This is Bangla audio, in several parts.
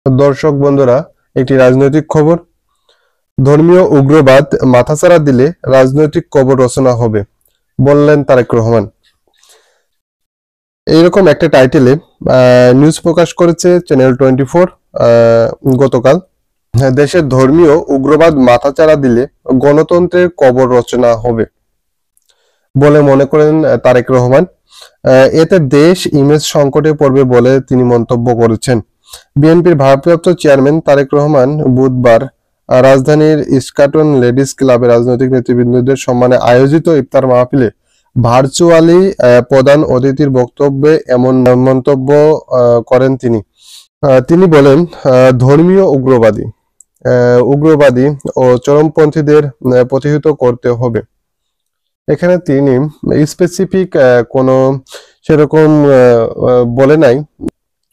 দর্শক বন্ধুরা, একটি রাজনৈতিক খবর। ধর্মীয় উগ্রবাদ মাথাচাড়া দিলে রাজনৈতিক কবর রচনা হবে, বললেন তারেক রহমান। এইরকম একটা টাইটেলে নিউজ প্রকাশ করেছে চ্যানেল 24 গতকাল। দেশের ধর্মীয় উগ্রবাদ মাথাচাড়া দিলে গণতন্ত্রের কবর রচনা হবে বলে মনে করেন তারেক রহমান। এতে দেশ ইমেজ সংকটে পড়বে বলে তিনি মন্তব্য করেছেন। বিএনপির ভারপ্রাপ্ত চেয়ারম্যান তারেক রহমান বুধবার রাজধানীর ইস্কাটন লেডিস ক্লাবে রাজনৈতিক নেতৃবৃন্দদের সম্মানে আয়োজিত ইফতার মাহফিলে ভার্চুয়ালি প্রধান অতিথির বক্তব্যে এমন মন্তব্য করেন তিনি। তিনি বলেন, ধর্মীয় উগ্রবাদী ও চরমপন্থীদের প্রতিহত করতে হবে। এখানে তিনি স্পেসিফিক কোনো সেরকম বলে নাই,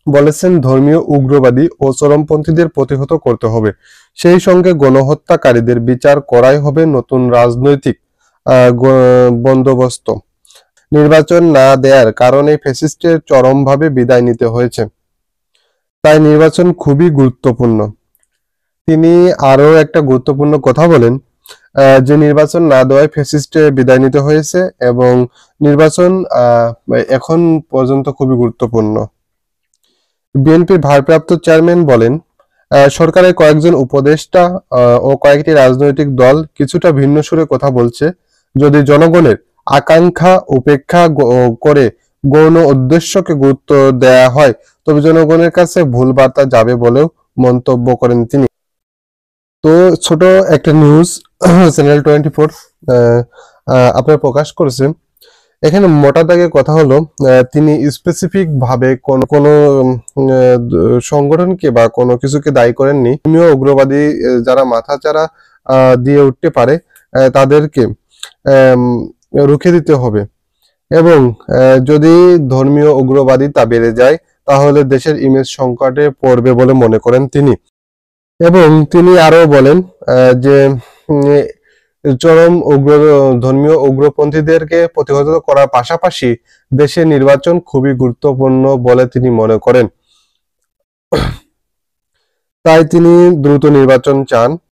বলেছেন ধর্মীয় উগ্রবাদী ও চরমপন্থীদের প্রতিহত করতে হবে, সেই সঙ্গে গণহত্যাকারীদের বিচার করাই হবে নতুন রাজনৈতিক বন্দোবস্ত। নির্বাচন না দেওয়ার কারণে ফ্যাসিস্টের চরমভাবে বিদায় নিতে হয়েছে, তাই নির্বাচন খুবই গুরুত্বপূর্ণ। তিনি আরো একটা গুরুত্বপূর্ণ কথা বলেন যে নির্বাচন না দেওয়ায় ফ্যাসিস্টে বিদায় নিতে হয়েছে এবং নির্বাচন এখন পর্যন্ত খুবই গুরুত্বপূর্ণ। বিএনপির ভারপ্রাপ্ত চেয়ারম্যান বলেন, সরকারের কয়েকজন উপদেষ্টা ও কয়েকটি রাজনৈতিক দল কিছুটা ভিন্ন সুরে কথা বলছে। যদি জনগণের আকাঙ্ক্ষা উপেক্ষা করে গৌণ উদ্দেশ্যকে গুরুত্ব দেয়া হয় তবে জনগণের কাছে ভুল বার্তা যাবে বলেও মন্তব্য করেন তিনি। তো ছোট একটা নিউজ চ্যানেল 24 আপনার প্রকাশ করেছে। এখানে মোটা দাগে কথা হলো, তিনি স্পেসিফিক ভাবে কোন সংগঠনকে বা কোনো কিছুকে দায়ী করেননি। ধর্মীয় উগ্রবাদী যারা মাথাচাড়া দিয়ে উঠতে পারে তাদেরকে রুখে দিতে হবে এবং যদি ধর্মীয় উগ্রবাদিতা বেড়ে যায় তাহলে দেশের ইমেজ সংকটে পড়বে বলে মনে করেন তিনি। এবং তিনি আরো বলেন যে চরম ধর্মীয় উগ্রপন্থীদেরকে প্রতিহত করার পাশাপাশি দেশে নির্বাচন খুবই গুরুত্বপূর্ণ বলে তিনি মনে করেন। তাই তিনি দ্রুত নির্বাচন চান।